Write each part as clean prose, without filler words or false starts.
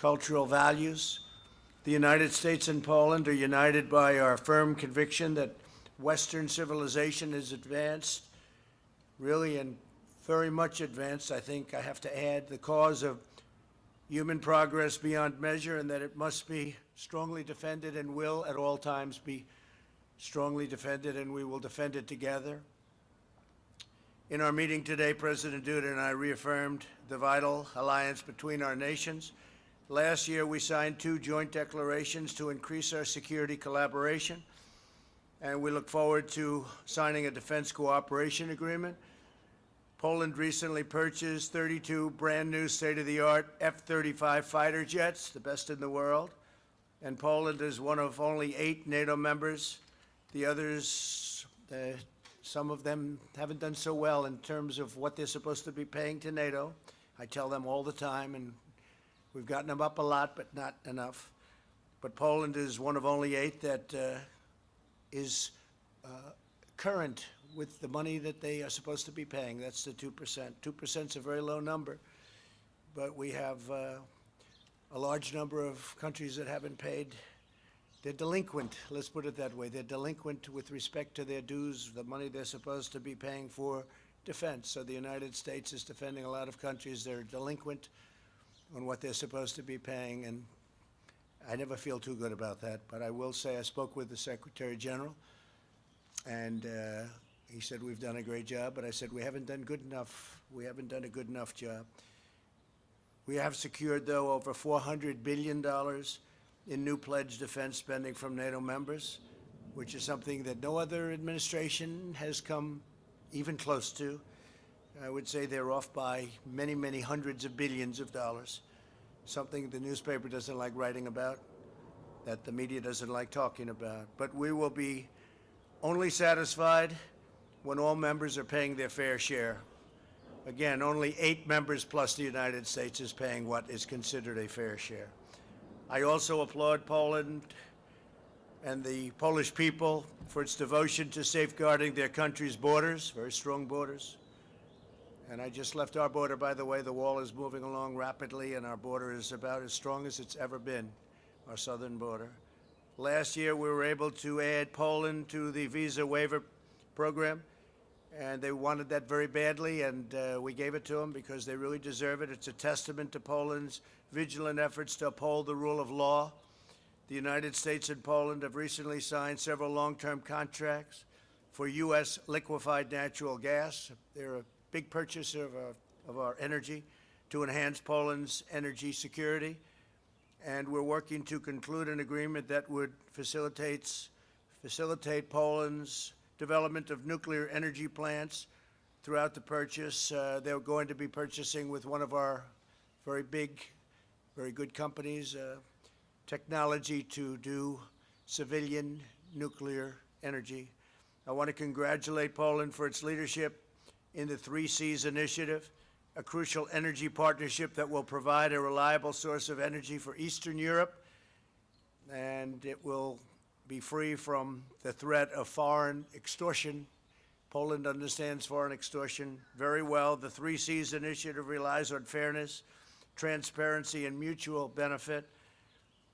cultural values. The United States and Poland are united by our firm conviction that Western civilization is advanced, really, and very much advanced. I think I have to add the cause of human progress beyond measure, and that it must be strongly defended and will at all times be strongly defended, and we will defend it together. In our meeting today, President Duda and I reaffirmed the vital alliance between our nations. Last year, we signed 2 joint declarations to increase our security collaboration, and we look forward to signing a defense cooperation agreement. Poland recently purchased 32 brand new state-of-the-art F-35 fighter jets, the best in the world, and Poland is one of only 8 NATO members. The others, some of them haven't done so well in terms of what they're supposed to be paying to NATO. I tell them all the time, and we've gotten them up a lot, but not enough. But Poland is one of only 8 that is current with the money that they are supposed to be paying. That's the 2%. 2% is a very low number, but we have a large number of countries that haven't paid. They're delinquent, let's put it that way. They're delinquent with respect to their dues, the money they're supposed to be paying for defense. So the United States is defending a lot of countries that are delinquent on what they're supposed to be paying, and I never feel too good about that. But I will say I spoke with the Secretary General, and he said we've done a great job, but I said we haven't done good enough. We haven't done a good enough job. We have secured, though, over $400 billion in new pledged defense spending from NATO members, which is something that no other administration has come even close to. I would say they're off by many, many hundreds of billions of dollars, something the newspaper doesn't like writing about, that the media doesn't like talking about. But we will be only satisfied when all members are paying their fair share. Again, only 8 members plus the United States is paying what is considered a fair share. I also applaud Poland and the Polish people for its devotion to safeguarding their country's borders, very strong borders. And I just left our border, by the way. The wall is moving along rapidly, and our border is about as strong as it's ever been, our southern border. Last year, we were able to add Poland to the visa waiver program, and they wanted that very badly, and we gave it to them because they really deserve it. It's a testament to Poland's vigilant efforts to uphold the rule of law. The United States and Poland have recently signed several long-term contracts for U.S. liquefied natural gas. They're a big purchaser of our energy to enhance Poland's energy security. And we're working to conclude an agreement that would facilitate Poland's development of nuclear energy plants throughout the purchase. They're going to be purchasing with one of our very big, very good companies, technology to do civilian nuclear energy. I want to congratulate Poland for its leadership in the 3 Cs initiative, a crucial energy partnership that will provide a reliable source of energy for Eastern Europe, and it will be free from the threat of foreign extortion. Poland understands foreign extortion very well. The 3 Cs initiative relies on fairness, transparency, and mutual benefit.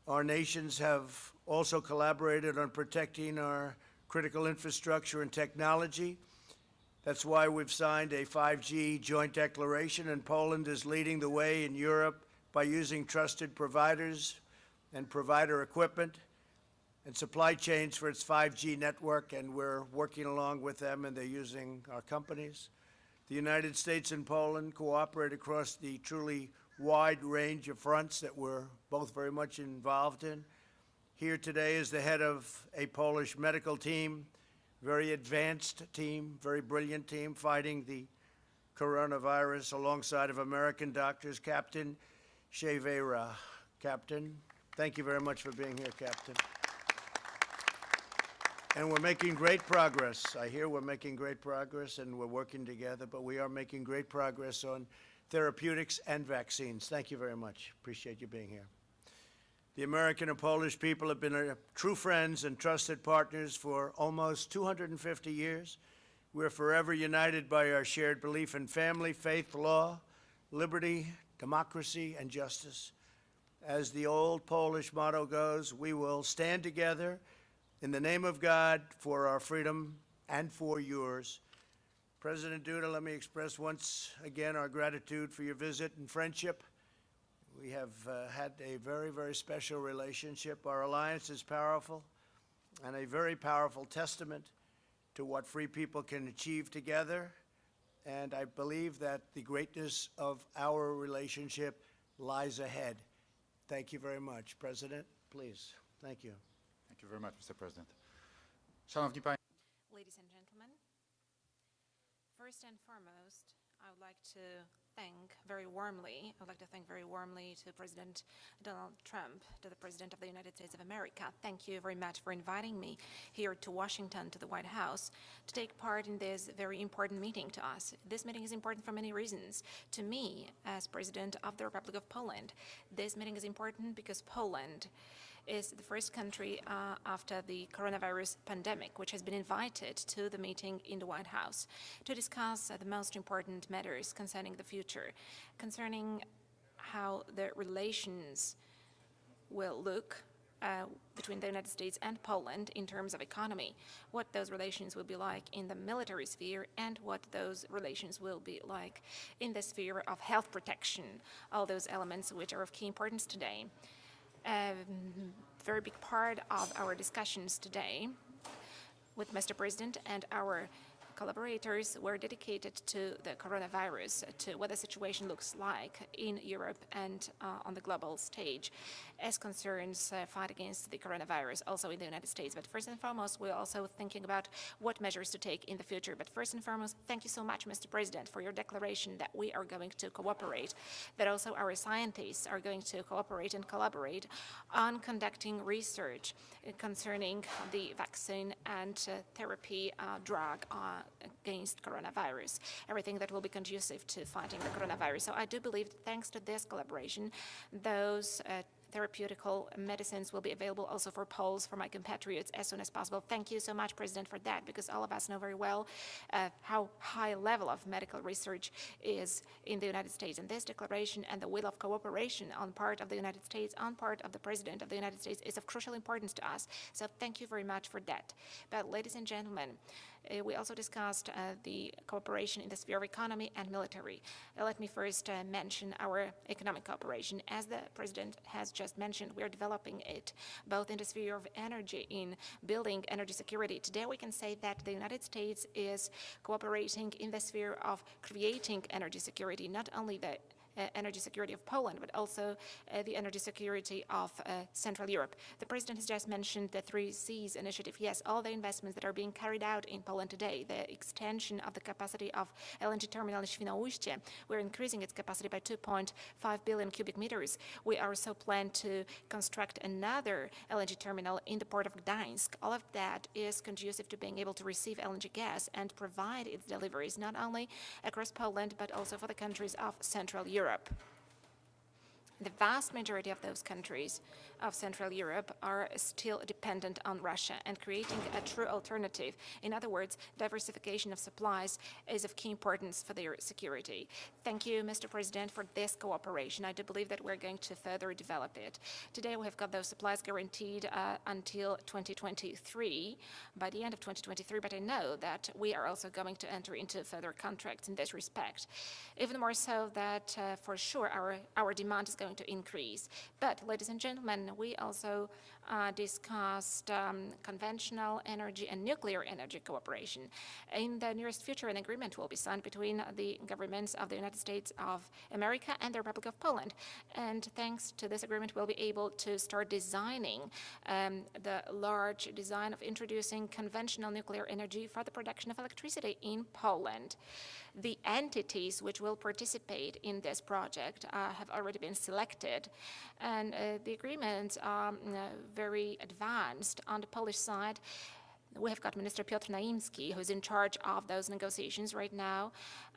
Our nations have also collaborated on protecting our critical infrastructure and technology. That's why we've signed a 5G joint declaration, and Poland is leading the way in Europe by using trusted providers and provider equipment and supply chains for its 5G network, and we're working along with them, and they're using our companies. The United States and Poland cooperate across the truly wide range of fronts that we're both very much involved in. Here today is the head of a Polish medical team, very advanced team, very brilliant team, fighting the coronavirus alongside of American doctors, Captain Shevera. Captain, thank you very much for being here, Captain. And we're making great progress. I hear we're making great progress, and we're working together, but we are making great progress on therapeutics and vaccines. Thank you very much. Appreciate you being here. The American and Polish people have been true friends and trusted partners for almost 250 years. We're forever united by our shared belief in family, faith, law, liberty, democracy, and justice. As the old Polish motto goes, we will stand together in the name of God for our freedom and for yours. President Duda, let me express once again our gratitude for your visit and friendship. We have had a very, very special relationship. Our alliance is powerful and a very powerful testament to what free people can achieve together. And I believe that the greatness of our relationship lies ahead. Thank you very much. President, please. Thank you. Thank you very much, Mr. President. Szanowni Państwo, Ladies and gentlemen, first and foremost, I would like to thank very warmly to President Donald Trump, to the President of the United States of America. Thank you very much for inviting me here to Washington, to the White House, to take part in this very important meeting to us. This meeting is important for many reasons. To me, as President of the Republic of Poland, this meeting is important because Poland is the first country after the coronavirus pandemic which has been invited to the meeting in the White House to discuss the most important matters concerning the future, concerning how the relations will look between the United States and Poland in terms of economy, what those relations will be like in the military sphere, and what those relations will be like in the sphere of health protection, all those elements which are of key importance today. A very big part of our discussions today with Mr. President and our collaborators were dedicated to the coronavirus, to what the situation looks like in Europe and on the global stage as concerns fight against the coronavirus, also in the United States. But first and foremost, we're also thinking about what measures to take in the future. But first and foremost, thank you so much, Mr. President, for your declaration that we are going to cooperate, that also our scientists are going to cooperate and collaborate on conducting research concerning the vaccine and therapy drug against coronavirus, everything that will be conducive to fighting the coronavirus. So I do believe that thanks to this collaboration, those therapeutical medicines will be available also for Poles, for my compatriots, as soon as possible. Thank you so much, President, for that, because all of us know very well how high level of medical research is in the United States. And this declaration and the will of cooperation on part of the United States, on part of the President of the United States, is of crucial importance to us. So thank you very much for that. But ladies and gentlemen, we also discussed the cooperation in the sphere of economy and military. Let me first mention our economic cooperation. As the President has just mentioned, we are developing it both in the sphere of energy, in building energy security. Today we can say that the United States is cooperating in the sphere of creating energy security, not only the energy security of Poland, but also the energy security of Central Europe. The President has just mentioned the 3Cs initiative. Yes, all the investments that are being carried out in Poland today, the extension of the capacity of LNG terminal in Świnoujście, we're increasing its capacity by 2.5 billion cubic meters. We also plan to construct another LNG terminal in the port of Gdańsk. All of that is conducive to being able to receive LNG gas and provide its deliveries not only across Poland, but also for the countries of Central Europe. The vast majority of those countries of Central Europe are still dependent on Russia, and creating a true alternative, in other words, diversification of supplies, is of key importance for their security. Thank you, Mr. President, for this cooperation. I do believe that we're going to further develop it. Today we have got those supplies guaranteed until 2023, by the end of 2023, but I know that we are also going to enter into further contracts in this respect. Even more so that for sure our demand is going to increase. But ladies and gentlemen, we also discussed conventional energy and nuclear energy cooperation. In the nearest future, an agreement will be signed between the governments of the United States of America and the Republic of Poland. And thanks to this agreement, we'll be able to start designing the large design of introducing conventional nuclear energy for the production of electricity in Poland. The entities which will participate in this project have already been selected, and the agreements are very advanced. On the Polish side, We have got Minister Piotr Naimski, who's in charge of those negotiations right now.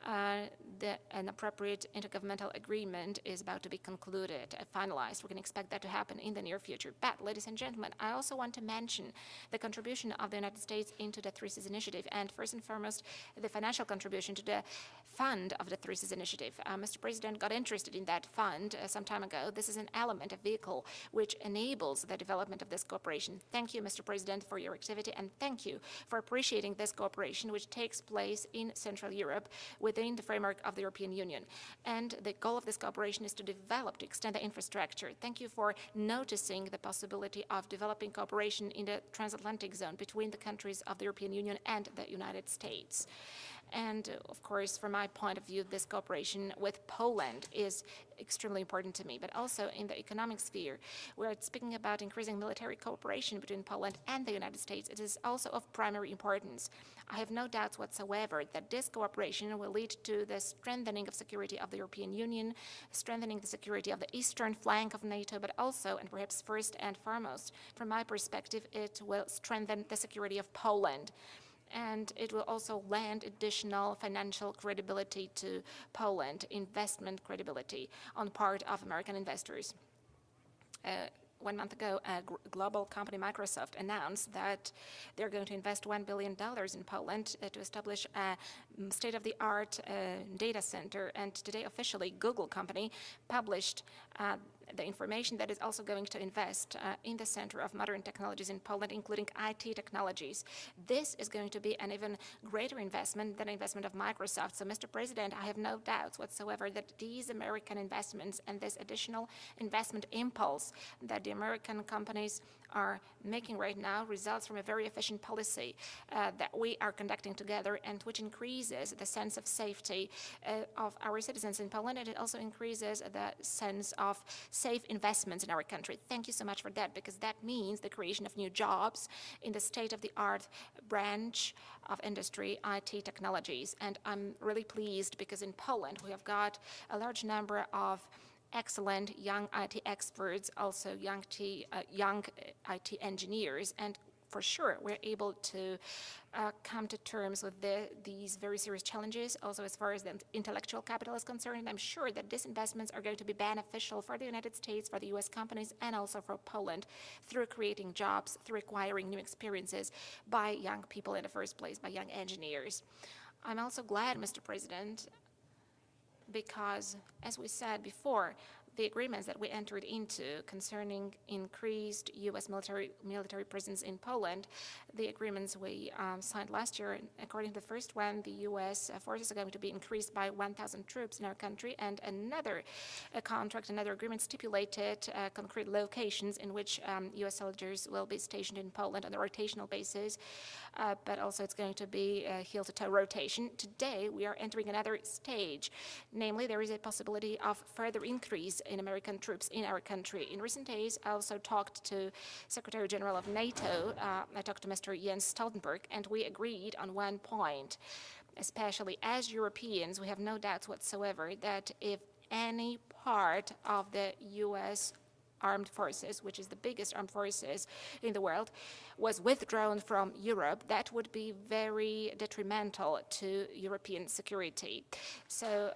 An appropriate intergovernmental agreement is about to be concluded, finalized. We can expect that to happen in the near future. But, ladies and gentlemen, I also want to mention the contribution of the United States into the Three Seas Initiative, and first and foremost, the financial contribution to the fund of the Three Seas Initiative. Mr. President got interested in that fund some time ago. This is an element, a vehicle, which enables the development of this cooperation. Thank you, Mr. President, for your activity, and thank you for appreciating this cooperation, which takes place in Central Europe within the framework of the European Union. And the goal of this cooperation is to develop, to extend the infrastructure. Thank you for noticing the possibility of developing cooperation in the transatlantic zone between the countries of the European Union and the United States. And of course, from my point of view, this cooperation with Poland is extremely important to me, but also in the economic sphere. We're speaking about increasing military cooperation between Poland and the United States. It is also of primary importance. I have no doubts whatsoever that this cooperation will lead to the strengthening of security of the European Union, strengthening the security of the eastern flank of NATO, but also, and perhaps first and foremost, from my perspective, it will strengthen the security of Poland. And it will also lend additional financial credibility to Poland, investment credibility on part of American investors. 1 month ago, a global company, Microsoft, announced that they're going to invest $1 billion in Poland to establish a state-of-the-art data center. And today, officially, Google company published the information that is also going to invest in the center of modern technologies in Poland, including IT technologies. This is going to be an even greater investment than the investment of Microsoft. So, Mr. President, I have no doubts whatsoever that these American investments and this additional investment impulse that the American companies are making right now results from a very efficient policy that we are conducting together, and which increases the sense of safety of our citizens in Poland, and it also increases the sense of safe investments in our country. Thank you so much for that, because that means the creation of new jobs in the state-of-the-art branch of industry, IT technologies. And I'm really pleased because in Poland we have got a large number of excellent young IT experts, also young IT engineers, and for sure we're able to come to terms with these very serious challenges, also as far as the intellectual capital is concerned. I'm sure that these investments are going to be beneficial for the United States, for the US companies, and also for Poland through creating jobs, through acquiring new experiences by young people in the first place, by young engineers. I'm also glad, Mr. President, because, as we said before, the agreements that we entered into concerning increased U.S. military presence in Poland, the agreements we signed last year, according to the first one, the U.S. forces are going to be increased by 1,000 troops in our country, and another agreement stipulated concrete locations in which U.S. soldiers will be stationed in Poland on a rotational basis, but also it's going to be heel-to-toe rotation. Today, we are entering another stage, namely there is a possibility of further increase in American troops in our country. In recent days, I also talked to Secretary General of NATO. I talked to Mr. Jens Stoltenberg, and we agreed on one point. Especially as Europeans, we have no doubts whatsoever that if any part of the U.S. armed forces, which is the biggest armed forces in the world, was withdrawn from Europe, that would be very detrimental to European security. So,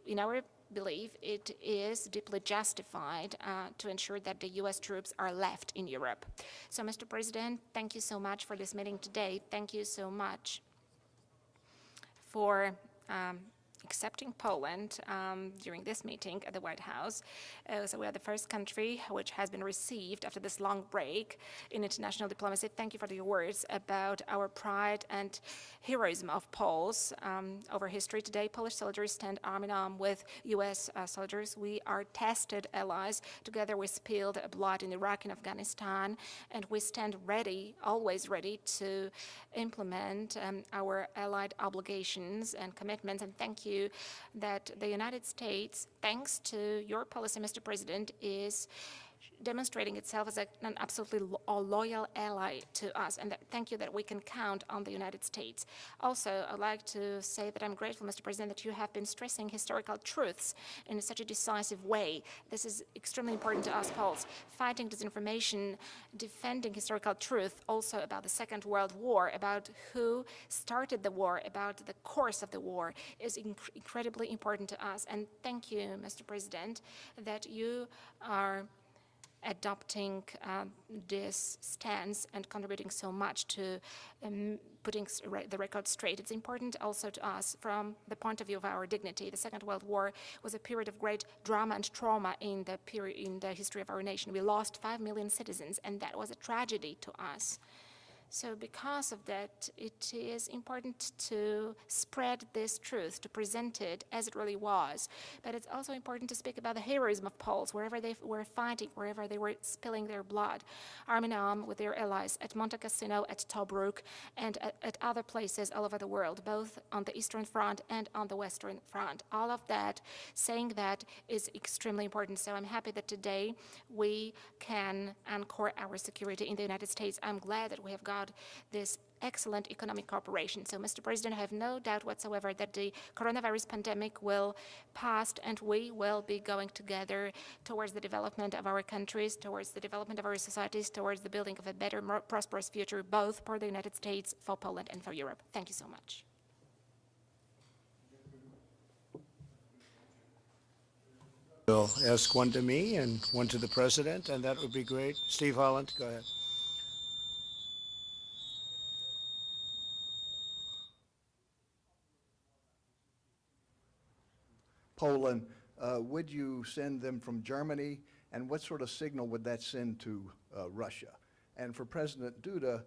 in our believe it is deeply justified to ensure that the U.S. troops are left in Europe. So, Mr. President, thank you so much for this meeting today. Thank you so much for accepting Poland during this meeting at the White House. So we are the first country which has been received after this long break in international diplomacy. Thank you for your words about our pride and heroism of Poles over history. Today, Polish soldiers stand arm in arm with U.S. soldiers. We are tested allies. Together we spilled blood in Iraq and Afghanistan, and we stand ready, always ready, to implement our allied obligations and commitments. And thank you that the United States, thanks to your policy, Mr. President, is demonstrating itself as an absolutely loyal ally to us, and thank you that we can count on the United States. Also, I'd like to say that I'm grateful, Mr. President, that you have been stressing historical truths in such a decisive way. This is extremely important to us Poles. Fighting disinformation, defending historical truth, also about the Second World War, about who started the war, about the course of the war, is incredibly important to us. And thank you, Mr. President, that you are adopting this stance and contributing so much to putting the record straight. It's important also to us from the point of view of our dignity. The Second World War was a period of great drama and trauma in the history of our nation. We lost 5 million citizens, and that was a tragedy to us. So because of that, it is important to spread this truth, to present it as it really was. But it's also important to speak about the heroism of Poles, wherever they were fighting, wherever they were spilling their blood, arm in arm with their allies at Monte Cassino, at Tobruk, and at other places all over the world, both on the Eastern Front and on the Western Front. All of that, saying that, is extremely important. So I'm happy that today we can anchor our security in the United States. I'm glad that we have got this excellent economic cooperation. So, Mr. President, I have no doubt whatsoever that the coronavirus pandemic will pass, and we will be going together towards the development of our countries, towards the development of our societies, towards the building of a better, more prosperous future, both for the United States, for Poland, and for Europe. Thank you so much. We'll ask one to me and one to the President, and that would be great. Steve Holland, go ahead. Poland, would you send them from Germany, and what sort of signal would that send to Russia? And for President Duda,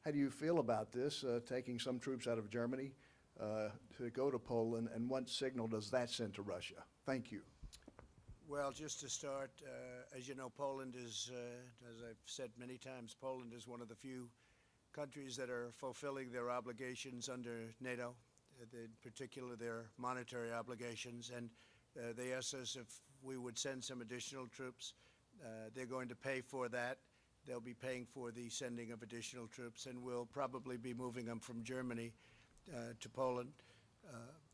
how do you feel about this, taking some troops out of Germany to go to Poland, and what signal does that send to Russia? Thank you. Well, just to start, as you know, Poland is, as I've said many times, Poland is one of the few countries that are fulfilling their obligations under NATO, in particular their monetary obligations, and they asked us if we would send some additional troops. They're going to pay for that. They'll be paying for the sending of additional troops, and we'll probably be moving them from Germany to Poland.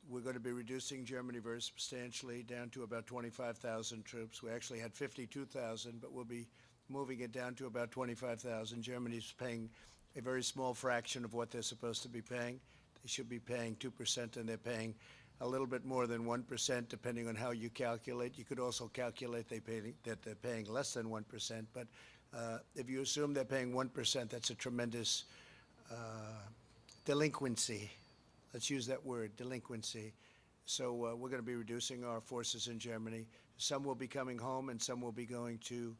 We're going to be reducing Germany very substantially down to about 25,000 troops. We actually had 52,000, but we'll be moving it down to about 25,000. Germany's paying a very small fraction of what they're supposed to be paying. They should be paying 2%, and they're paying a little bit more than 1%, depending on how you calculate. You could also calculate that they're paying less than 1%, but if you assume they're paying 1%, that's a tremendous delinquency. Let's use that word, delinquency. So we're going to be reducing our forces in Germany. Some will be coming home, and some will be going to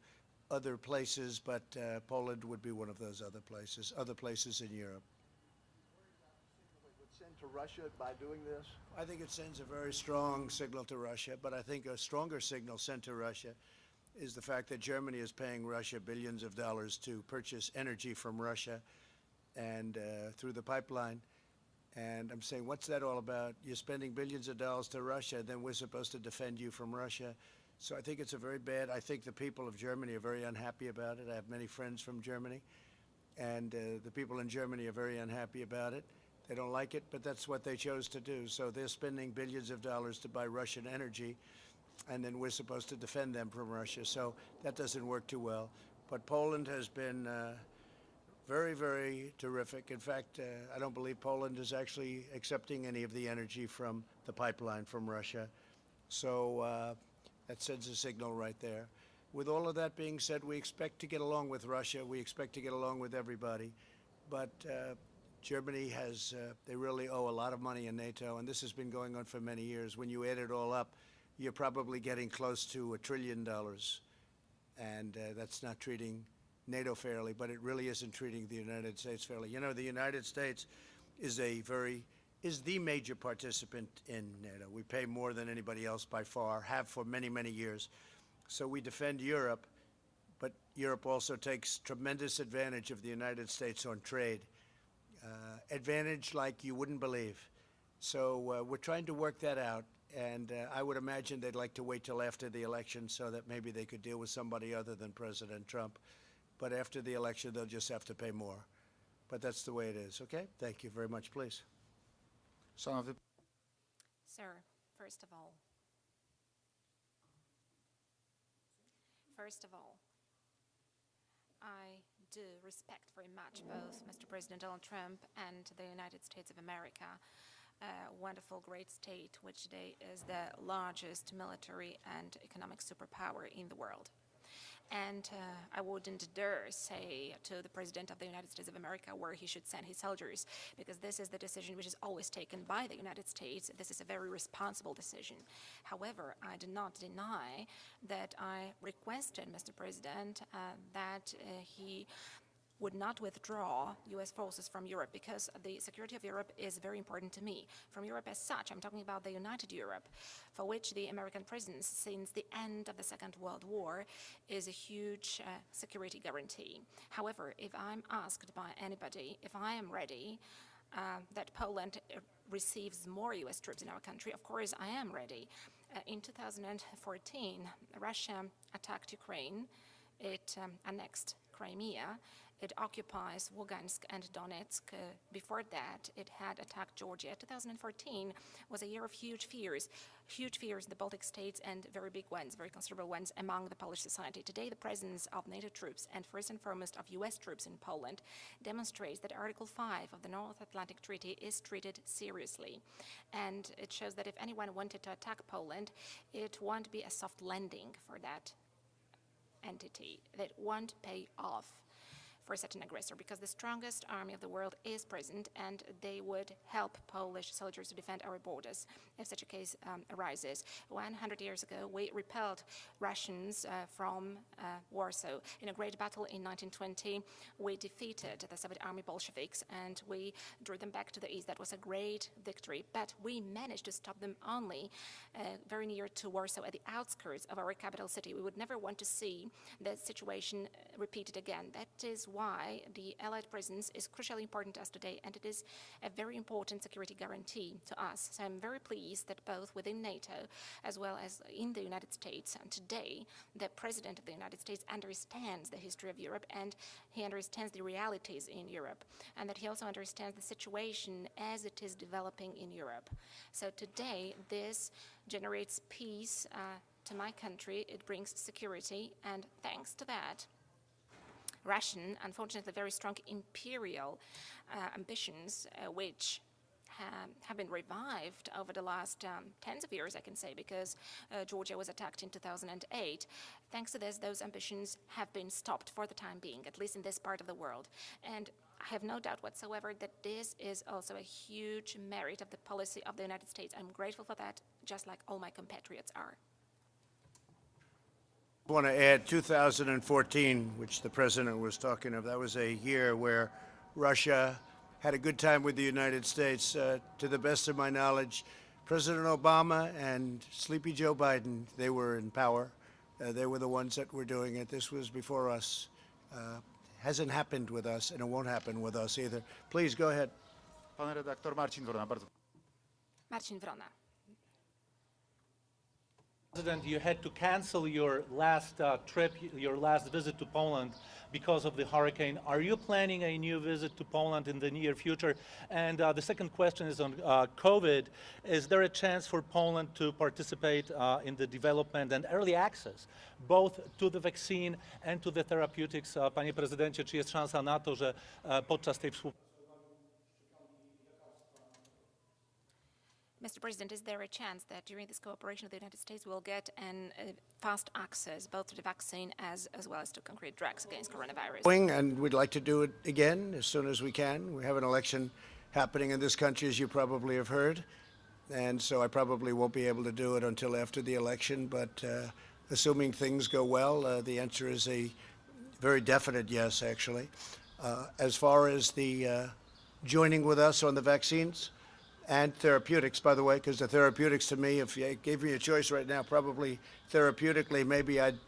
other places, but Poland would be one of those other places in Europe. Send to Russia by doing this? I think it sends a very strong signal to Russia, but I think a stronger signal sent to Russia is the fact that Germany is paying Russia billions of dollars to purchase energy from Russia and through the pipeline. And I'm saying, what's that all about? You're spending billions of dollars to Russia, then we're supposed to defend you from Russia. So I think it's a very bad, I think the people of Germany are very unhappy about it. I have many friends from Germany, and the people in Germany are very unhappy about it. They don't like it, but that's what they chose to do. So they're spending billions of dollars to buy Russian energy, and then we're supposed to defend them from Russia. So that doesn't work too well. But Poland has been very, very terrific. In fact, I don't believe Poland is actually accepting any of the energy from the pipeline from Russia. So that sends a signal right there. With all of that being said, we expect to get along with Russia. We expect to get along with everybody. But Germany has, they really owe a lot of money in NATO, and this has been going on for many years. When you add it all up, you're probably getting close to $1 trillion, and that's not treating NATO fairly, but it really isn't treating the United States fairly. You know, the United States is the major participant in NATO. We pay more than anybody else by far, have for many, many years. So we defend Europe, but Europe also takes tremendous advantage of the United States on trade. Advantage like you wouldn't believe. So we're trying to work that out. And I would imagine they'd like to wait till after the election so that maybe they could deal with somebody other than President Trump. But after the election, they'll just have to pay more. But that's the way it is, okay? Thank you very much, please. Szanowny Sir, first of all, I do respect very much both Mr. President Donald Trump and the United States of America, a wonderful, great state which today is the largest military and economic superpower in the world. And I wouldn't dare say to the President of the United States of America where he should send his soldiers, because this is the decision which is always taken by the United States. This is a very responsible decision. However, I do not deny that I requested, Mr. President, that he would not withdraw U.S. forces from Europe, because the security of Europe is very important to me. From Europe as such, I'm talking about the United Europe, for which the American presence since the end of the Second World War is a huge security guarantee. However, if I'm asked by anybody if I am ready that Poland receives more U.S. troops in our country, of course I am ready. In 2014, Russia attacked Ukraine. It annexed Crimea. It occupies Lugansk and Donetsk. Before that, it had attacked Georgia. 2014 was a year of huge fears in the Baltic states, and very big ones, very considerable ones among the Polish society. Today, the presence of NATO troops and first and foremost of U.S. troops in Poland demonstrates that Article 5 of the North Atlantic Treaty is treated seriously. And it shows that if anyone wanted to attack Poland, it won't be a soft landing for that entity. That won't pay off for such an aggressor, because the strongest army of the world is present, and they would help Polish soldiers to defend our borders if such a case arises. 100 years ago, we repelled Russians from Warsaw. In a great battle in 1920, we defeated the Soviet army Bolsheviks, and we drew them back to the east. That was a great victory, but we managed to stop them only very near to Warsaw, at the outskirts of our capital city. We would never want to see that situation repeated again. That is why the Allied presence is crucially important to us today, and it is a very important security guarantee to us. So I'm very pleased that both within NATO as well as in the United States, and today the President of the United States understands the history of Europe, and he understands the realities in Europe, and that he also understands the situation as it is developing in Europe. So today this generates peace to my country. It brings security, and thanks to that, Russian, unfortunately very strong imperial ambitions, which have been revived over the last tens of years, I can say, because Georgia was attacked in 2008. Thanks to this, those ambitions have been stopped for the time being, at least in this part of the world. And I have no doubt whatsoever that this is also a huge merit of the policy of the United States. I'm grateful for that, just like all my compatriots are. I want to add 2014, which the president was talking of. That was a year where Russia had a good time with the United States. To the best of my knowledge, President Obama and Sleepy Joe Biden, they were in power. They were the ones that were doing it. This was before us. Hasn't happened with us, and it won't happen with us either. Please go ahead. Pan redaktor Marcin Wrona, bardzo. Marcin Wrona. President, you had to cancel your last trip, your last visit to Poland because of the hurricane. Are you planning a new visit to Poland in the near future? And the second question is on COVID. Is there a chance for Poland to participate in the development and early access, both to the vaccine and to the therapeutics? Panie prezydencie, czy jest szansa na to, że podczas tej współpracy Mr. President, is there a chance that during this cooperation of the United States we'll get fast access both to the vaccine as well as to concrete drugs against coronavirus? And we'd like to do it again as soon as we can. We have an election happening in this country, as you probably have heard, and so I probably won't be able to do it until after the election, but assuming things go well, the answer is a very definite yes, actually. As far as the joining with us on the vaccines, and therapeutics, by the way, because the therapeutics to me, if you gave me a choice right now, probably therapeutically, maybe I'd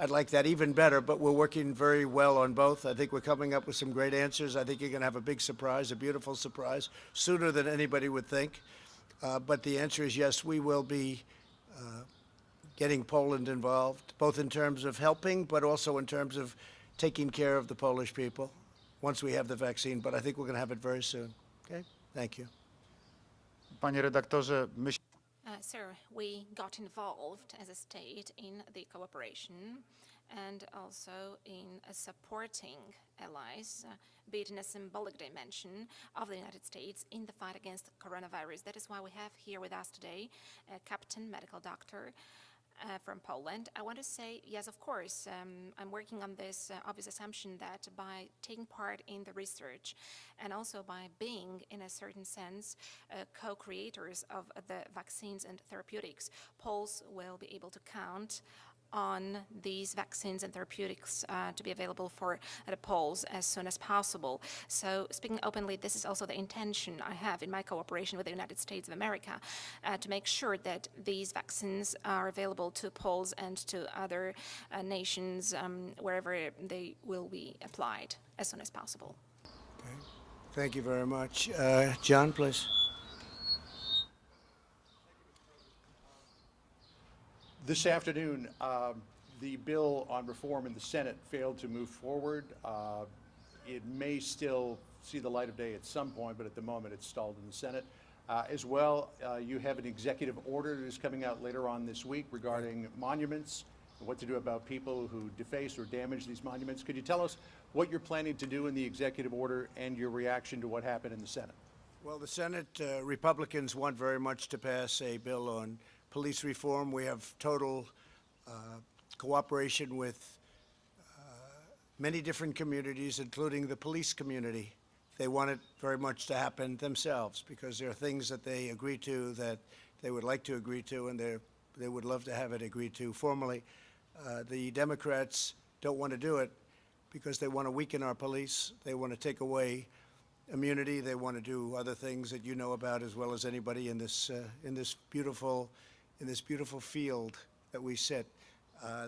like that even better, but we're working very well on both. I think we're coming up with some great answers. I think you're going to have a big surprise, a beautiful surprise, sooner than anybody would think. But the answer is yes, we will be getting Poland involved, both in terms of helping, but also in terms of taking care of the Polish people once we have the vaccine. But I think we're going to have it very soon. Okay? Thank you. Panie redaktorze, myślę, Sir, we got involved as a state in the cooperation and also in supporting allies, be it in a symbolic dimension of the United States in the fight against coronavirus. That is why we have here with us today a captain, medical doctor from Poland. I want to say, yes, of course, I'm working on this obvious assumption that by taking part in the research and also by being, in a certain sense, co-creators of the vaccines and therapeutics, Poles will be able to count on these vaccines and therapeutics to be available for the Poles as soon as possible. So speaking openly, this is also the intention I have in my cooperation with the United States of America to make sure that these vaccines are available to Poles and to other nations wherever they will be applied as soon as possible. Okay. Thank you very much. John, please. This afternoon, the bill on reform in the Senate failed to move forward. It may still see the light of day at some point, but at the moment it's stalled in the Senate. As well, you have an executive order that is coming out later on this week regarding monuments and what to do about people who deface or damage these monuments. Could you tell us what you're planning to do in the executive order and your reaction to what happened in the Senate? Well, the Senate Republicans want very much to pass a bill on police reform. We have total cooperation with many different communities, including the police community. They want it very much to happen themselves because there are things that they agree to that they would like to agree to, and they would love to have it agreed to formally. The Democrats don't want to do it because they want to weaken our police. They want to take away immunity. They want to do other things that you know about as well as anybody in this beautiful field that we sit.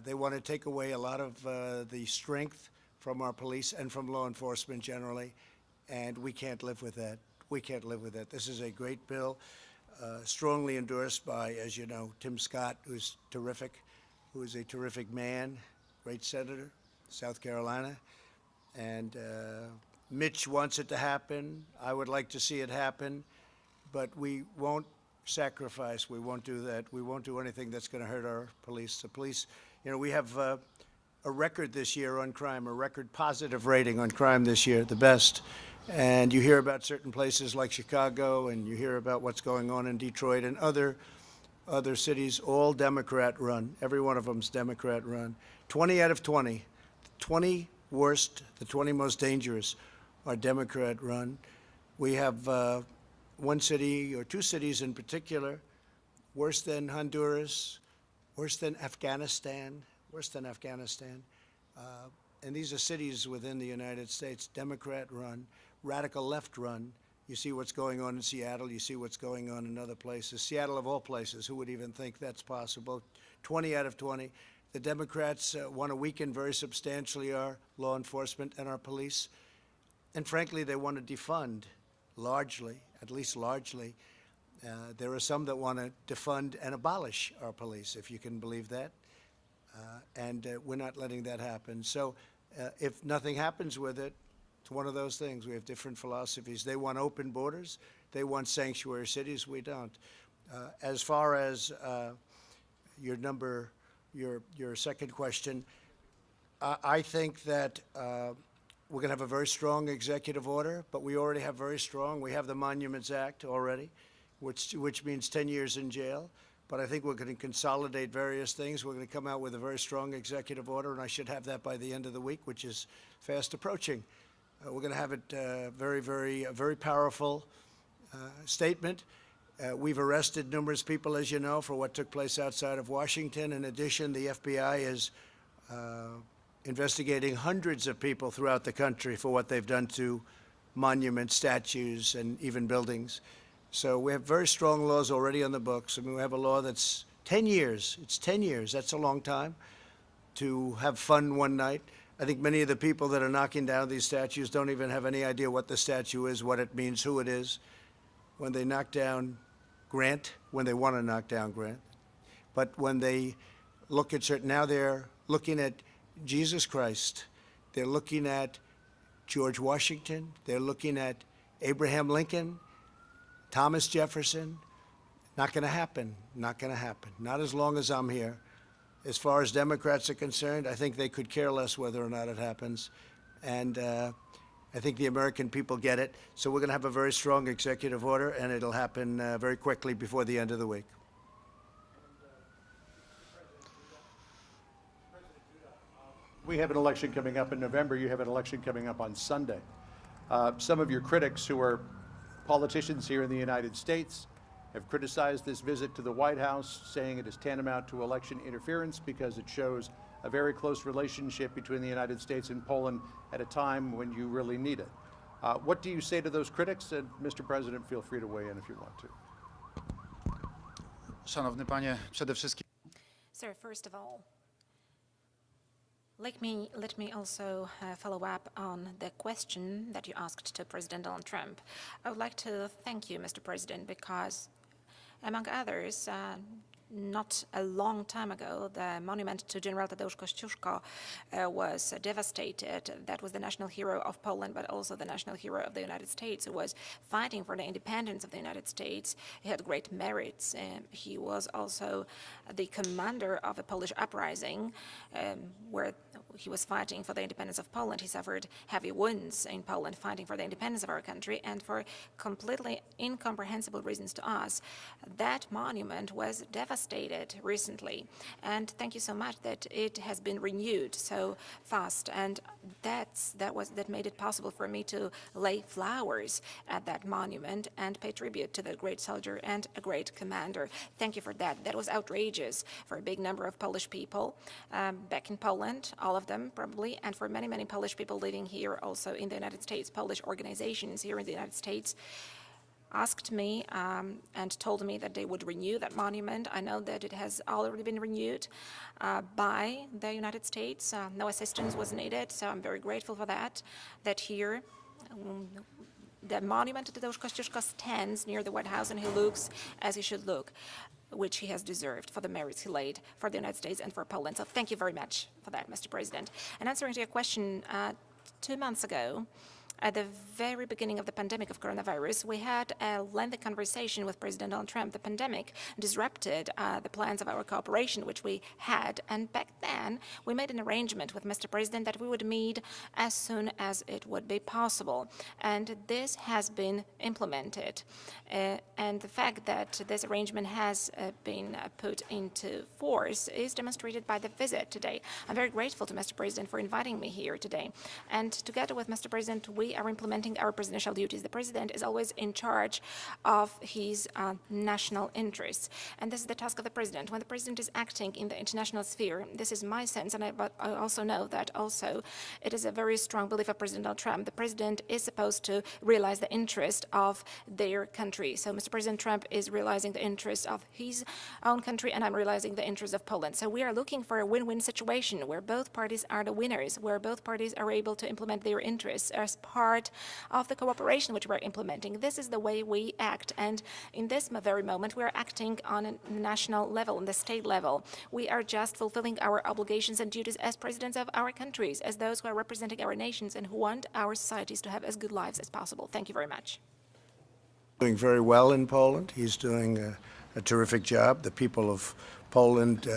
They want to take away a lot of the strength from our police and from law enforcement generally, and we can't live with that. We can't live with that. This is a great bill, strongly endorsed by, as you know, Tim Scott, who's terrific, who is a terrific man, great senator, South Carolina, and Mitch wants it to happen. I would like to see it happen, but we won't sacrifice. We won't do that. We won't do anything that's going to hurt our police. The police, you know, we have a record this year on crime, a record positive rating on crime this year, the best. And you hear about certain places like Chicago, and you hear about what's going on in Detroit and other cities, all Democrat run. Every one of them's Democrat run. 20 out of 20, 20 worst, the 20 most dangerous are Democrat run. We have one city or two cities in particular, worse than Honduras, worse than Afghanistan, and these are cities within the United States, Democrat run, radical left run. You see what's going on in Seattle, you see what's going on in other places. Seattle of all places, who would even think that's possible? 20 out of 20. The Democrats want to weaken very substantially our law enforcement and our police. And frankly, they want to defund largely, at least largely. There are some that want to defund and abolish our police, if you can believe that. And we're not letting that happen. So if nothing happens with it, it's one of those things. We have different philosophies. They want open borders. They want sanctuary cities. We don't. As far as your second question, I think that we're going to have a very strong executive order, but we already have we have the Monuments Act already, which means 10 years in jail. But I think we're going to consolidate various things. We're going to come out with a very strong executive order, and I should have that by the end of the week, which is fast approaching. We're going to have it a very powerful statement. We've arrested numerous people, as you know, for what took place outside of Washington. In addition, the FBI is investigating hundreds of people throughout the country for what they've done to monuments, statues, and even buildings. So we have very strong laws already on the books. I mean, we have a law that's 10 years. It's 10 years. That's a long time to have fun one night. I think many of the people that are knocking down these statues don't even have any idea what the statue is, what it means, who it is. When they knock down Grant, when they want to knock down Grant. But when they look at certain, now they're looking at Jesus Christ, they're looking at George Washington, they're looking at Abraham Lincoln, Thomas Jefferson. Not going to happen, not going to happen. Not as long as I'm here. As far as Democrats are concerned, I think they could care less whether or not it happens. And I think the American people get it. So we're going to have a very strong executive order, and it'll happen very quickly before the end of the week. We have an election coming up in November. You have an election coming up on Sunday. Some of your critics who are politicians here in the United States have criticized this visit to the White House, saying it is tantamount to election interference because it shows a very close relationship between the United States and Poland at a time when you really need it. What do you say to those critics? And Mr. President, feel free to weigh in if you want to. Szanowny panie, przede wszystkim Sir, first of all, let me also follow up on the question that you asked to President Donald Trump. I would like to thank you, Mr. President, because, among others, not a long time ago, the monument to General Tadeusz Kościuszko was devastated. That was the national hero of Poland, but also the national hero of the United States, who was fighting for the independence of the United States. He had great merits. He was also the commander of a Polish uprising, where he was fighting for the independence of Poland. He suffered heavy wounds in Poland fighting for the independence of our country, and for completely incomprehensible reasons to us, that monument was devastated recently. And thank you so much that it has been renewed so fast, and that made it possible for me to lay flowers at that monument and pay tribute to the great soldier and a great commander. Thank you for that. That was outrageous for a big number of Polish people back in Poland, all of them probably, and for many, many Polish people living here also in the United States. Polish organizations here in the United States asked me and told me that they would renew that monument. I know that it has already been renewed by the United States. No assistance was needed, so I'm very grateful for that here the monument to Tadeusz Kościuszko stands near the White House, and he looks as he should look, which he has deserved for the merits he laid for the United States and for Poland. So thank you very much for that, Mr. President. And answering to your question, 2 months ago, at the very beginning of the pandemic of coronavirus, we had a lengthy conversation with President Donald Trump. The pandemic disrupted the plans of our cooperation, which we had. And back then, we made an arrangement with Mr. President that we would meet as soon as it would be possible. And this has been implemented. And the fact that this arrangement has been put into force is demonstrated by the visit today. I'm very grateful to Mr. President for inviting me here today. And together with Mr. President, we are implementing our presidential duties. The president is always in charge of his national interests. And this is the task of the president. When the president is acting in the international sphere, this is my sense, but I also know that also it is a very strong belief of President Donald Trump. The president is supposed to realize the interest of their country. So Mr. President Trump is realizing the interest of his own country, and I'm realizing the interest of Poland. So we are looking for a win-win situation where both parties are the winners, where both parties are able to implement their interests as part of the cooperation which we're implementing. This is the way we act, and in this very moment we're acting on a national level, on the state level. We are just fulfilling our obligations and duties as presidents of our countries, as those who are representing our nations and who want our societies to have as good lives as possible. Thank you very much. Doing very well in Poland. He's doing a terrific job. The people of Poland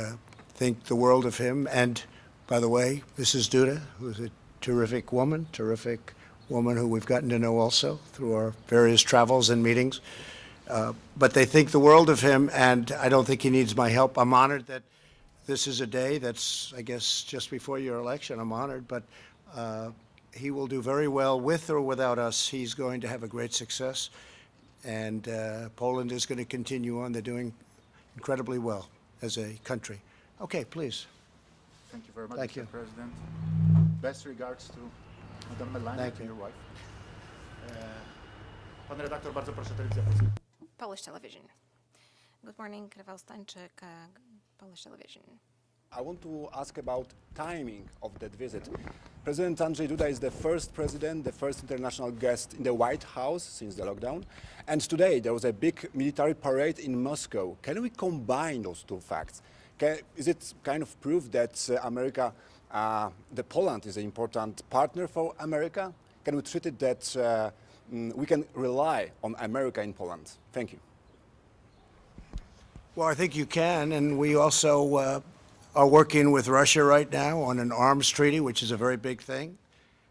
think the world of him. And by the way, Mrs. Duda, who's a terrific woman who we've gotten to know also through our various travels and meetings. But they think the world of him, and I don't think he needs my help. I'm honored that this is a day that's, I guess, just before your election. I'm honored, but he will do very well with or without us. He's going to have a great success, and Poland is going to continue on. They're doing incredibly well as a country. Okay, please. Thank you very much, Thank Mr. you. President. Best regards to Madame Melania Thank and you. your wife. Pan redaktor, bardzo proszę, telewizja polska. Polish television. Good morning, Rafał Stańczyk, Polish television. I want to ask about timing of that visit. President Andrzej Duda is the first president, the first international guest in the White House since the lockdown. And today there was a big military parade in Moscow. Can we combine those two facts? Is it kind of proof that that Poland is an important partner for America? Can we treat it that we can rely on America in Poland? Thank you. Well, I think you can, and we also are working with Russia right now on an arms treaty, which is a very big thing,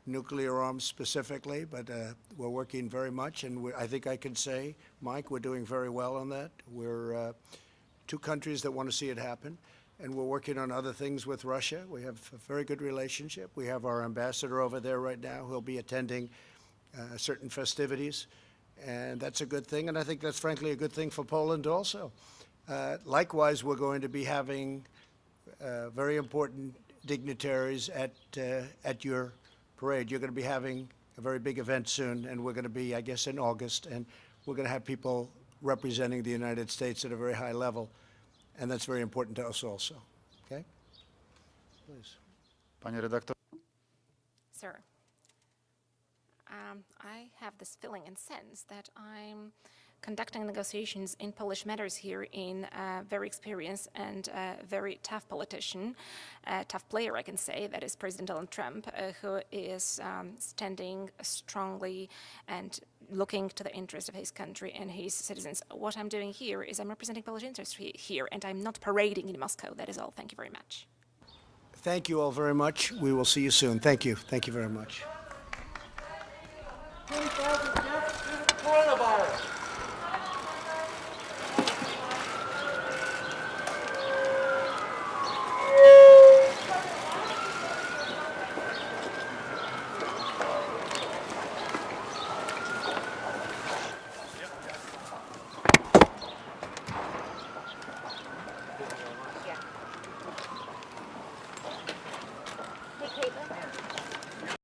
nuclear arms specifically, but we're working very much, and I think I can say, Mike, we're doing very well on that. We're two countries that want to see it happen, and we're working on other things with Russia. We have a very good relationship. We have our ambassador over there right now who'll be attending certain festivities, and that's a good thing, and I think that's frankly a good thing for Poland also. Likewise, we're going to be having very important dignitaries at your parade. You're going to be having a very big event soon, and we're going to be, I guess, in August, and we're going to have people representing the United States at a very high level, and that's very important to us also. Okay? Please. Panie redaktor. Sir, I have this feeling and sense that I'm conducting negotiations in Polish matters here in a very experienced and very tough politician, a tough player, I can say, that is President Donald Trump, who is standing strongly and looking to the interest of his country and his citizens. What I'm doing here is I'm representing Polish interests here, and I'm not parading in Moscow. That is all. Thank you very much. Thank you all very much. We will see you soon. Thank you. Thank you very much.